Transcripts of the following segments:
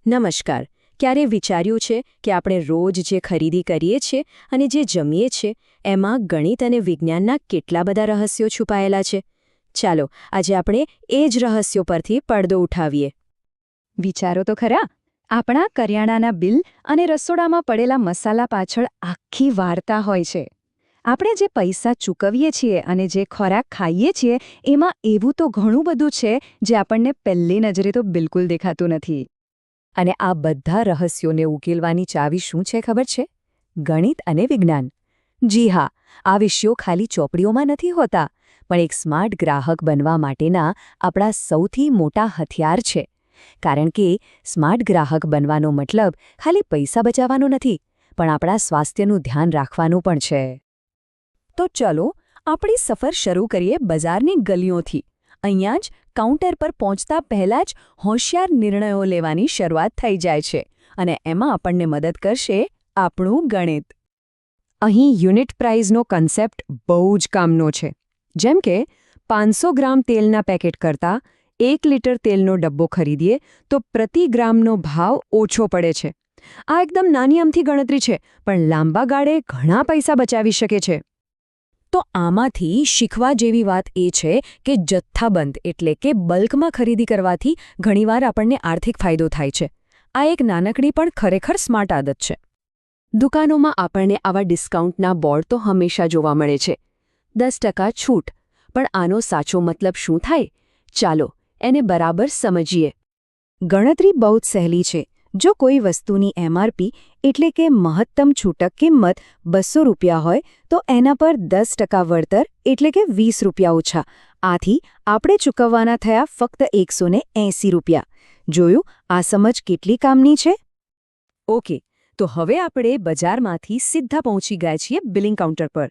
નમસ્કાર. ક્યારે વિચાર્યું છે કે આપણે રોજ જે ખરીદી કરીએ છીએ અને જે જમીએ છીએ એમાં ગણિત અને વિજ્ઞાનના કેટલા બધા રહસ્યો છુપાયેલા છે? ચાલો આજે આપણે એ જ રહસ્યો પરથી પડદો ઉઠાવીએ. વિચારો તો ખરા, આપણા કરિયાણાના બિલ અને રસોડામાં પડેલા મસાલા પાછળ આખી વાર્તા હોય છે. આપણે જે પૈસા ચૂકવીએ છીએ અને જે ખોરાક ખાઈએ છીએ એમાં એવું તો ઘણું બધું છે જે આપણને પહેલી નજરે તો બિલકુલ દેખાતું નથી. અને આ બધા રહસ્યોને ઉકેલવાની ચાવી શું છે ખબર છે? ગણિત અને વિજ્ઞાન. જી હા, આ વિષયો ખાલી ચોપડીઓમાં નથી હોતા, પણ એક સ્માર્ટ ગ્રાહક બનવા માટેના આપણા સૌથી મોટા હથિયાર છે. કારણ કે સ્માર્ટ ગ્રાહક બનવાનો મતલબ ખાલી પૈસા બચાવવાનો નથી, પણ આપણા સ્વાસ્થ્યનું ધ્યાન રાખવાનું પણ છે. તો ચલો આપણી સફર શરૂ કરીએ બજારની ગલીઓથી. અહીંયા જ કાઉન્ટર પર પહોંચતા પહેલાં જ હોશિયાર નિર્ણયો લેવાની શરૂઆત થઈ જાય છે, અને એમાં આપણને મદદ કરશે આપણું ગણિત. અહીં યુનિટ પ્રાઇઝનો કન્સેપ્ટ બહુ જ કામનો છે. જેમ કે 500 ગ્રામ તેલના પેકેટ કરતાં 1 લિટર તેલનો ડબ્બો ખરીદીએ તો પ્રતિ ગ્રામનો ભાવ ઓછો પડે છે. આ એકદમ નાની અમથી ગણતરી છે, પણ લાંબા ગાળે ઘણા પૈસા બચાવી શકે છે. તો આમાંથી શીખવા જેવી વાત એ છે કે જથ્થાબંધ એટલે કે બલ્કમાં ખરીદી કરવાથી ઘણીવાર આપણને આર્થિક ફાયદો થાય છે. આ એક નાનકડી પણ ખરેખર સ્માર્ટ આદત છે. દુકાનોમાં આપણને આવા ડિસ્કાઉન્ટના બોર્ડ તો હંમેશા જોવા મળે છે. 10% છૂટ. પણ આનો સાચો મતલબ શું થાય? ચાલો એને બરાબર સમજીએ. ગણતરી બહુ જ સહેલી છે. જો કોઈ વસ્તુની MRP એટલે કે મહત્તમ છૂટક કિંમત 200 રૂપિયા હોય તો એના પર 10% વળતર એટલે કે 20 રૂપિયા ઓછા. આથી આપણે ચૂકવવાના થયા ફક્ત 180 રૂપિયા. જોયું આ સમજ કેટલી કામની છે? ઓકે, તો હવે આપણે બજારમાંથી સીધા પહોંચી ગયા છીએ બિલિંગ કાઉન્ટર પર.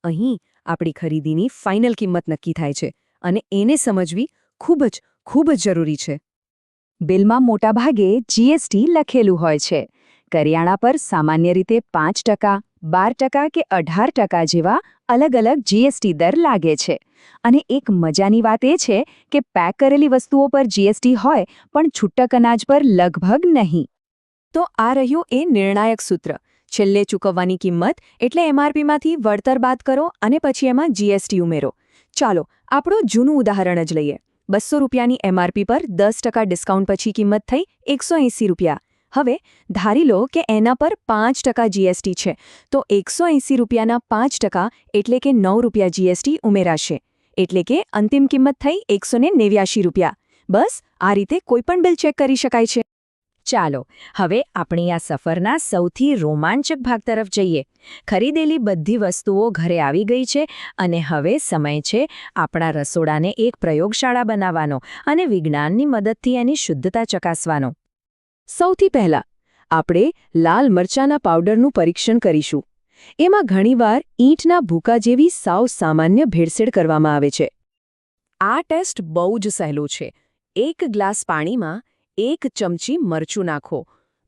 અહીં આપણી ખરીદીની ફાઇનલ કિંમત નક્કી થાય છે, અને એને સમજવી ખૂબ જ જરૂરી છે. બિલમાં મોટાભાગે GST લખેલું હોય છે. કરિયાણા પર સામાન્ય રીતે 5%, 12% કે 18% જેવા અલગ અલગ GST દર લાગે છે. અને એક મજાની વાત એ છે કે પેક કરેલી વસ્તુઓ પર GST હોય પણ છૂટક અનાજ પર લગભગ નહીં. તો આ રહ્યું એ નિર્ણાયક સૂત્ર. છેલ્લે ચૂકવવાની કિંમત એટલે MRPમાંથી વળતર બાદ કરો અને પછી એમાં GST ઉમેરો. ચાલો આપણું જૂનું ઉદાહરણ જ લઈએ. 200 રૂપિયાની MRP પર 10% ડિસ્કાઉન્ટ પછી કિંમત થઈ 180 રૂપિયા. હવે ધારી લો કે એના પર 5% GST છે, તો 180 રૂપિયાના 5% એટલે કે 9 રૂપિયા GST ઉમેરાશે. એટલે કે અંતિમ કિંમત થઈ 189 રૂપિયા. બસ આ રીતે કોઈપણ બિલ ચેક કરી શકાય છે. ચાલો હવે આપણી આ સફરના સૌથી રોમાંચક ભાગ તરફ જઈએ. ખરીદેલી બધી વસ્તુઓ ઘરે આવી ગઈ છે, અને હવે સમય છે આપણા રસોડાને એક પ્રયોગશાળા બનાવવાનો અને વિજ્ઞાનની મદદથી એની શુદ્ધતા ચકાસવાનો. સૌથી પહેલાં આપણે લાલ મરચાના પાવડરનું પરીક્ષણ કરીશું. એમાં ઘણીવાર ઈંટના ભૂકા જેવી સાવ સામાન્ય ભેળસેળ કરવામાં આવે છે. આ ટેસ્ટ બહુ જ સહેલો છે. 1 ગ્લાસ પાણીમાં 1 ચમચી મરચું નાખો.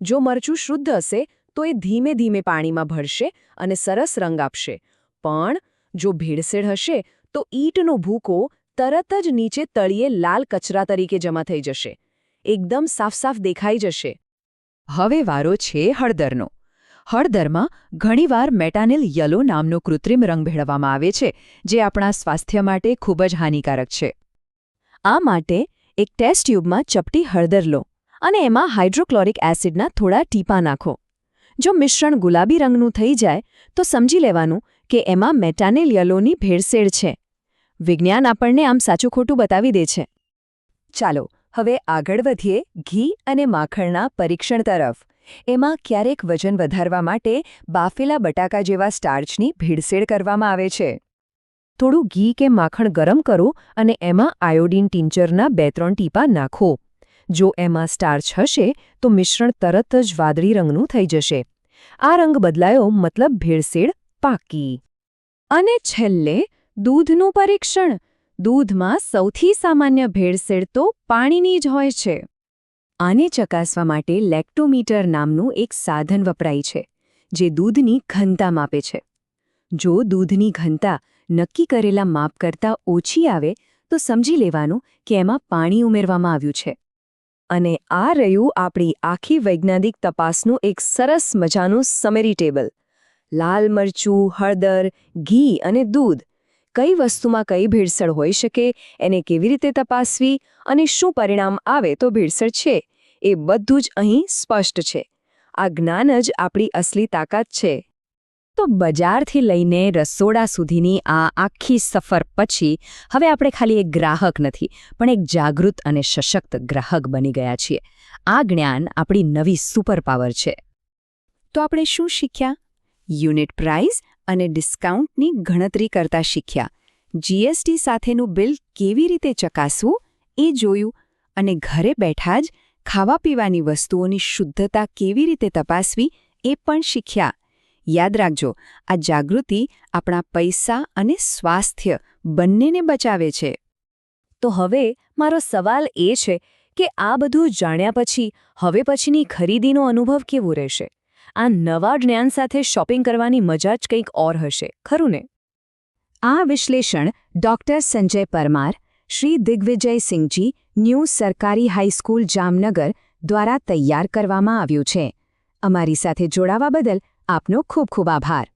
જો મરચું શુદ્ધ હશે તો એ ધીમે ધીમે પાણીમાં ભળશે અને સરસ રંગ આપશે. પણ જો ભેળસેળ હશે તો ઈંટનો ભૂકો તરત જ નીચે તળિયે લાલ કચરા તરીકે જમા થઈ જશે. એકદમ સાફ દેખાઈ જશે. હવે વારો છે હળદરનો. હળદરમાં ઘણીવાર મેટાનિલ યલો નામનો કૃત્રિમ રંગ ભેળવવામાં આવે છે, જે આપણા સ્વાસ્થ્ય માટે ખૂબ જ હાનિકારક છે. આ માટે એક ટેસ્ટ ટ્યુબમાં ચપટી હળદર લો અને એમાં હાઇડ્રોક્લોરિક એસિડના થોડા ટીપા નાખો. જો મિશ્રણ ગુલાબી રંગનું થઈ જાય તો સમજી લેવાનું કે એમાં મેટાનિલ યલોની ભેળસેળ છે. વિજ્ઞાન આપણને આમ સાચું ખોટું બતાવી દે છે. ચાલો હવે આગળ વધીએ ઘી અને માખણના પરીક્ષણ તરફ. એમાં ક્યારેક વજન વધારવા માટે બાફેલા બટાકા જેવા સ્ટાર્ચની ભેળસેળ કરવામાં આવે છે. થોડું ઘી કે માખણ ગરમ કરો અને એમાં આયોડિન ટિંચરના 2-3 ટીપા નાખો. જો એમાં સ્ટાર્ચ હશે તો મિશ્રણ તરત જ વાદળી રંગનું થઈ જશે. આ રંગ બદલાયો મતલબ ભેળસેળ પાકી. અને છેલ્લે દૂધનું પરીક્ષણ. દૂધમાં સૌથી સામાન્ય ભેળસેળ તો પાણીની જ હોય છે. આને ચકાસવા માટે લેક્ટોમીટર નામનું એક સાધન વપરાય છે, જે દૂધની ઘનતા માપે છે. જો દૂધની ઘનતા નક્કી કરેલા માપ કરતાં ઓછી આવે તો સમજી લેવાનું કે એમાં પાણી ઉમેરવામાં આવ્યું છે. અને આ રહ્યું આપણી આખી વૈજ્ઞાનિક તપાસનું એક સરસ મજાનું સમરી ટેબલ. લાલ મરચું, હળદર, ઘી અને દૂધ. કઈ વસ્તુમાં કઈ ભેળસેળ હોઈ શકે, એને કેવી રીતે તપાસવી અને શું પરિણામ આવે તો ભેળસેળ છે, એ બધું જ અહીં સ્પષ્ટ છે. આ જ્ઞાન જ આપણી અસલી તાકાત છે. તો બજારથી લઈને રસોડા સુધીની આ આખી સફર પછી હવે આપણે ખાલી એક ગ્રાહક નથી, પણ એક જાગૃત અને સશક્ત ગ્રાહક બની ગયા છીએ. આ જ્ઞાન આપણી નવી સુપરપાવર છે. તો આપણે શું શીખ્યા? યુનિટ પ્રાઇસ અને ડિસ્કાઉન્ટની ગણતરી કરતા શીખ્યા. જીએસટી સાથેનું બિલ કેવી રીતે ચકાસવું એ જોયું, અને ઘરે બેઠા જ ખાવા પીવાની વસ્તુઓની શુદ્ધતા કેવી રીતે તપાસવી એ પણ શીખ્યા. યાદ રાખજો, આ જાગૃતિ આપણા પૈસા અને સ્વાસ્થ્ય બંનેને બચાવે છે. તો હવે મારો સવાલ એ છે કે આ બધું જાણ્યા પછી હવે પછીની ખરીદીનો અનુભવ કેવો રહેશે? આ નવા જ્ઞાન સાથે શોપિંગ કરવાની મજા જ કંઈક ઓર હશે, ખરું ને? આ વિશ્લેષણ ડૉક્ટર સંજય પરમાર, શ્રી દિગ્વિજયસિંહજી, ન્યૂ સરકારી હાઈસ્કૂલ જામનગર દ્વારા તૈયાર કરવામાં આવ્યું છે. અમારી સાથે જોડાવા બદલ આપનો ખૂબ ખૂબ આભાર.